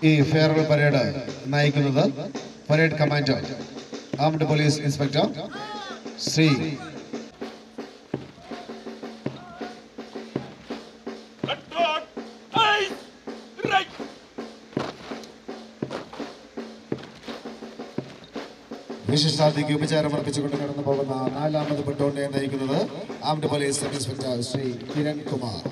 ഈ farewell parade നയിക്കുന്നത് parade commander armed police inspector Shri വിശിഷ്ടാതിഥിക്ക് ഉപചാരം അർപ്പിച്ചുകൊണ്ട് കടന്നു പോകുന്ന 4ാമത് ബട്ടോണിനെ നയിക്കുന്നത് armed police sub inspector Shri Kiran Kumar.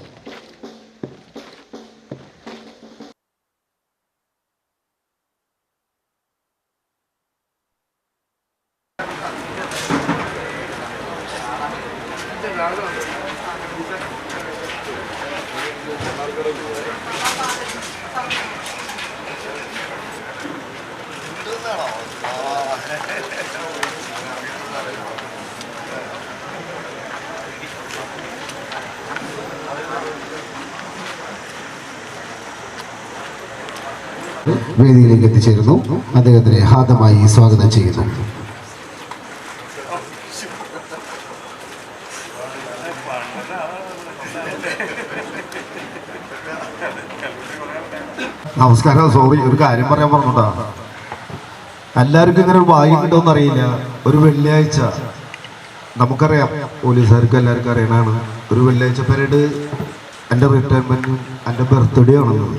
വേദിയിലേക്ക് എത്തിച്ചേരുന്നു. അദ്ദേഹത്തിനെ ഹാർദമായി സ്വാഗതം ചെയ്യുന്നു. നമസ്കാരം. സോറി, ഒരു കാര്യം പറയാൻ പറഞ്ഞോട്ടാ. എല്ലാവർക്കും ഇങ്ങനെ ഒരു ഭാഗ്യം കിട്ടുമെന്ന് അറിയില്ല. ഒരു വെള്ളിയാഴ്ച നമുക്കറിയാം, പോലീസുകാർക്ക് എല്ലാവർക്കും അറിയണതാണ്, ഒരു വെള്ളിയാഴ്ച പരേഡ് എൻ്റെ റിട്ടയർമെൻറ്റും എൻ്റെ ബർത്ത്ഡേ ആണെന്നത്.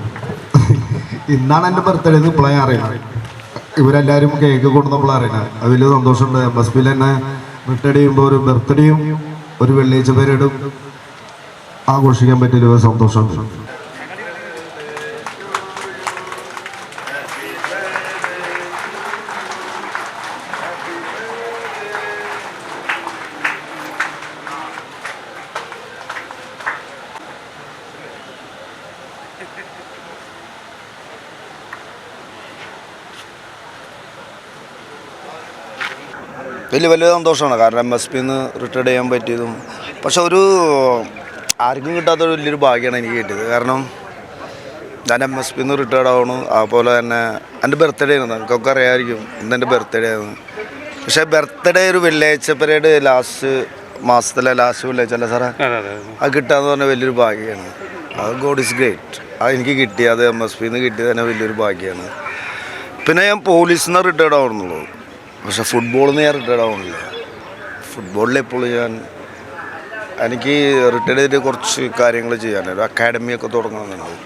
ഇന്നാണ് എൻ്റെ ബർത്ത്ഡേ എന്ന് ഇപ്പോഴാണ് അറിയണം. ഇവരെല്ലാവരും കേക്ക് കൊണ്ടുവന്നപ്പോൾ അറിയണം. അത് വലിയ സന്തോഷമുണ്ട്. MSPയിൽ തന്നെ റിട്ടയർഡ് ചെയ്യുമ്പോൾ ഒരു ബർത്ത്ഡേയും ഒരു വെള്ളിയാഴ്ച പരേഡും ആഘോഷിക്കാൻ പറ്റിയൊരു സന്തോഷമുണ്ട്. വലിയ സന്തോഷമാണ്. കാരണം MSPയിൽ നിന്ന് റിട്ടയർഡ് ചെയ്യാൻ പറ്റിയതും പക്ഷെ ആർക്കും കിട്ടാത്തൊരു വലിയൊരു ഭാഗ്യമാണ് എനിക്ക് കിട്ടിയത്. കാരണം ഞാൻ MSPയിൽ നിന്ന് റിട്ടയർഡ് ആവണു. അതുപോലെ തന്നെ എൻ്റെ ബർത്ത്ഡേ ആയിരുന്നു. നിങ്ങൾക്കൊക്കെ അറിയാമായിരിക്കും, ഇന്നെൻ്റെ ബർത്ത്ഡേ ആയിരുന്നു. പക്ഷേ ബർത്ത്ഡേ ഒരു വെള്ളിയാഴ്ച പരേഡ് ലാസ്റ്റ് മാസത്തിലെ ലാസ്റ്റ് വെള്ളിയാഴ്ച അല്ല സാറേ, അത് കിട്ടാന്ന് പറഞ്ഞാൽ വലിയൊരു ഭാഗ്യമാണ്. അത് ഗോഡ് ഈസ് ഗ്രേറ്റ്. അത് എനിക്ക് കിട്ടിയത് MSPയിൽ നിന്ന് കിട്ടിയത് തന്നെ വലിയൊരു ഭാഗ്യമാണ്. പിന്നെ ഞാൻ പോലീസിൽ നിന്ന് റിട്ടയർഡ് ആവണമെന്നുള്ളൂ. പക്ഷേ ഫുട്ബോളിൽ നിന്ന് ഞാൻ റിട്ടയർഡ് ആവണില്ല. ഫുട്ബോളിൽ എപ്പോഴും എനിക്ക് റിട്ടയർഡ് ചെയ്തിട്ട് കുറച്ച് കാര്യങ്ങൾ ചെയ്യാൻ, ഒരു അക്കാഡമിയൊക്കെ തുടങ്ങണമെന്നുണ്ട്.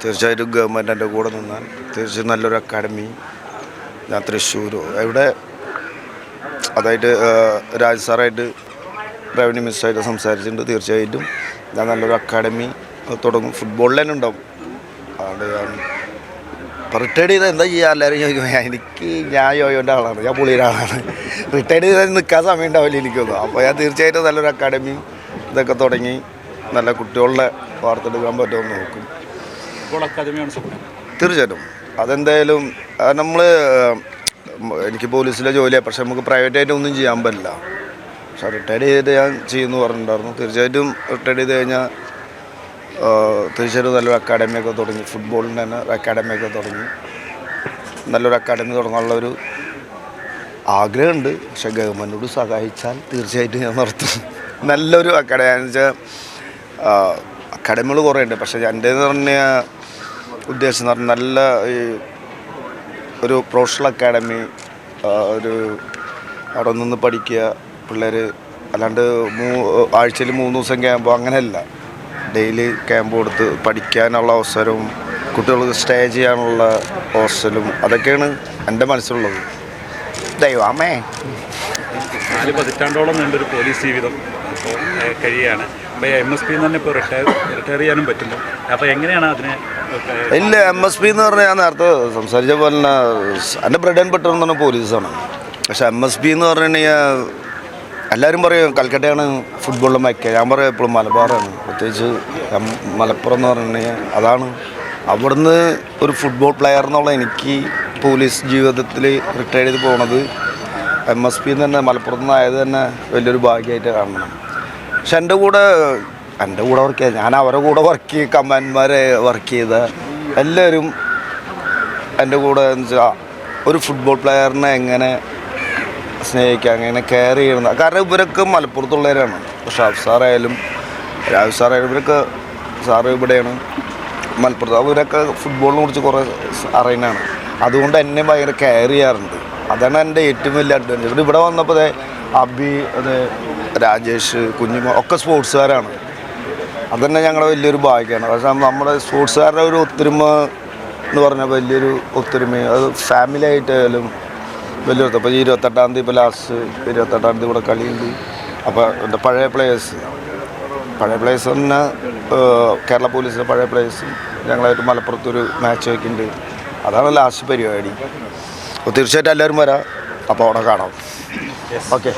തീർച്ചയായിട്ടും ഗവൺമെൻറ് എൻ്റെ കൂടെ നിന്നാൽ തീർച്ചയായും നല്ലൊരു അക്കാഡമി ഞാൻ തൃശ്ശൂരോ എവിടെ, അതായിട്ട് രാജ് സാറായിട്ട് റവന്യൂ മിനിസ്റ്ററായിട്ട് സംസാരിച്ചിട്ടുണ്ട്. തീർച്ചയായിട്ടും ഞാൻ നല്ലൊരു അക്കാഡമി തുടങ്ങും. ഫുട്ബോളിൽ തന്നെ ഉണ്ടാവും. അതുകൊണ്ട് ഞാൻ റിട്ടയർഡ് ചെയ്താൽ എന്താ ചെയ്യുക എല്ലാവരും ചോദിക്കും. ഞാൻ യോയോൻ്റെ ആളാണ്, ഞാൻ പുള്ളിയുടെ ആളാണ്. റിട്ടയർഡ് ചെയ്താൽ നിൽക്കാൻ സമയം ഉണ്ടാവില്ല എനിക്കൊന്നും. അപ്പോൾ ഞാൻ തീർച്ചയായിട്ടും നല്ലൊരു അക്കാഡമിയും ഇതൊക്കെ തുടങ്ങി നല്ല കുട്ടികളുടെ വാർത്തെടുക്കാൻ പറ്റുമെന്ന് നോക്കും. തീർച്ചയായിട്ടും അതെന്തായാലും എനിക്ക് പോലീസിലെ ജോലിയാണ്, പക്ഷെ നമുക്ക് പ്രൈവറ്റായിട്ട് ഒന്നും ചെയ്യാൻ പറ്റില്ല. പക്ഷെ റിട്ടയർഡ് ചെയ്തിട്ട് ഞാൻ ചെയ്യുമെന്ന് പറഞ്ഞിട്ടുണ്ടായിരുന്നു. തീർച്ചയായിട്ടും റിട്ടയർഡ് ചെയ്ത് കഴിഞ്ഞാൽ തീർച്ചയായിട്ടും നല്ലൊരു അക്കാഡമിയൊക്കെ തുടങ്ങി, ഫുട്ബോളിൻ്റെ തന്നെ ഒരു അക്കാഡമിയൊക്കെ തുടങ്ങി നല്ലൊരു അക്കാഡമി തുടങ്ങാനുള്ളൊരു ആഗ്രഹമുണ്ട്. പക്ഷെ ഗവൺമെൻറ്റോട് സഹായിച്ചാൽ തീർച്ചയായിട്ടും ഞാൻ നടത്തും നല്ലൊരു അക്കാഡമി. എന്ന് വെച്ചാൽ അക്കാഡമികൾ കുറേ ഉണ്ട്, പക്ഷേ എൻ്റെന്ന് പറഞ്ഞ ഉദ്ദേശം എന്ന് പറഞ്ഞാൽ നല്ല ഒരു പ്രൊഫഷണൽ അക്കാഡമി, അവിടെ നിന്ന് പഠിക്കുക പിള്ളേർ. അല്ലാണ്ട് ആഴ്ചയിൽ 3 ദിവസം ക്യാമ്പോ അങ്ങനെയല്ല, ഡെയിലി ക്യാമ്പ് കൊടുത്ത് പഠിക്കാനുള്ള അവസരവും കുട്ടികൾക്ക് സ്റ്റേ ചെയ്യാനുള്ള ഹോസ്റ്റലും അതൊക്കെയാണ് എൻ്റെ മനസ്സിലുള്ളത്. ദൈവമേ, 4 പതിറ്റാണ്ടോളം നീണ്ടൊരു പോലീസ് ജീവിതം ഇപ്പോൾ കഴിയുകയാണ്. അപ്പോൾ MSPയിൽ നിന്ന് തന്നെ ഇപ്പോൾ റിട്ടയർ ചെയ്യാനും പറ്റുന്നു. അപ്പോൾ എങ്ങനെയാണ് അതിനെ? ഇല്ല, MSP എന്ന് പറഞ്ഞാൽ ഞാൻ നേരത്തെ സംസാരിച്ച പോലെ തന്നെ എൻ്റെ ബ്രെഡ് ആൻഡ് ബട്ടർ എന്ന് പറഞ്ഞാൽ പോലീസാണ്. പക്ഷേ MSP എന്ന് പറഞ്ഞു കഴിഞ്ഞാൽ എല്ലാവരും പറയും കൽക്കട്ടയാണ് ഫുട്ബോളിലെ മൈക്ക. ഞാൻ പറയും എപ്പോഴും മലബാറാണ്, പ്രത്യേകിച്ച് മലപ്പുറം എന്ന് പറഞ്ഞു കഴിഞ്ഞാൽ അതാണ്. അവിടുന്ന് ഒരു ഫുട്ബോൾ പ്ലെയർ എന്നുള്ള എനിക്ക് പോലീസ് ജീവിതത്തിൽ റിട്ടയർ ചെയ്ത് പോണത് MSPയിൽ നിന്ന് തന്നെ മലപ്പുറത്ത് നിന്നായത് തന്നെ വലിയൊരു ഭാഗ്യമായിട്ട് കാണണം. പക്ഷെ എൻ്റെ കൂടെ വർക്ക് ചെയ്ത, ഞാൻ അവരുടെ കൂടെ കമാൻഡർമാരെ വർക്ക് ചെയ്ത എല്ലാവരും എൻ്റെ കൂടെ എന്ന് വെച്ചാൽ ഒരു ഫുട്ബോൾ പ്ലെയറിനെ എങ്ങനെ സ്നേഹിക്കുക, അങ്ങനെ കെയർ ചെയ്യണം. കാരണം ഇവരൊക്കെ മലപ്പുറത്തുള്ളവരാണ്. പക്ഷെ ഷാഫ് സാറായാലും രാജ് സാറായാലും ഇവരൊക്കെ സാറ് ഇവിടെയാണ്, മലപ്പുറത്ത് അവരൊക്കെ ഫുട്ബോളിനെ കുറിച്ച് കുറേ അറിയുന്നതാണ്. അതുകൊണ്ട് എന്നെ ഭയങ്കര കെയർ ചെയ്യാറുണ്ട്. അതാണ് എൻ്റെ ഏറ്റവും വലിയ അഡ്വാൻറ്റേജ്. ഇവിടെ വന്നപ്പോൾ അബി, രാജേഷ്, കുഞ്ഞിമ ഒക്കെ സ്പോർട്സുകാരാണ്. അതുതന്നെ ഞങ്ങളുടെ വലിയൊരു ഭാഗ്യമാണ്. പക്ഷേ നമ്മുടെ സ്പോർട്സുകാരുടെ ഒരു ഒത്തൊരുമ എന്ന് പറഞ്ഞാൽ വലിയൊരു ഒത്തൊരുമ. അത് ഫാമിലി ആയിട്ടായാലും വലിയ ഇപ്പോൾ 28-ാം തീയതി, ഇപ്പോൾ ലാസ്റ്റ് 28-ാം തീയതി ഇവിടെ കളിയുണ്ട്. അപ്പോൾ എൻ്റെ പഴയ പ്ലേയേഴ്സ് തന്നെ കേരള പോലീസിലെ പഴയ പ്ലേയേഴ്സ് ഞങ്ങളായിട്ട് മലപ്പുറത്തൊരു മാച്ച് വയ്ക്കുന്നുണ്ട്. അതാണ് ലാസ്റ്റ് പരിപാടി. അപ്പോൾ തീർച്ചയായിട്ടും എല്ലാവരും വരാം. അപ്പോൾ അവിടെ കാണാം. ഓക്കെ.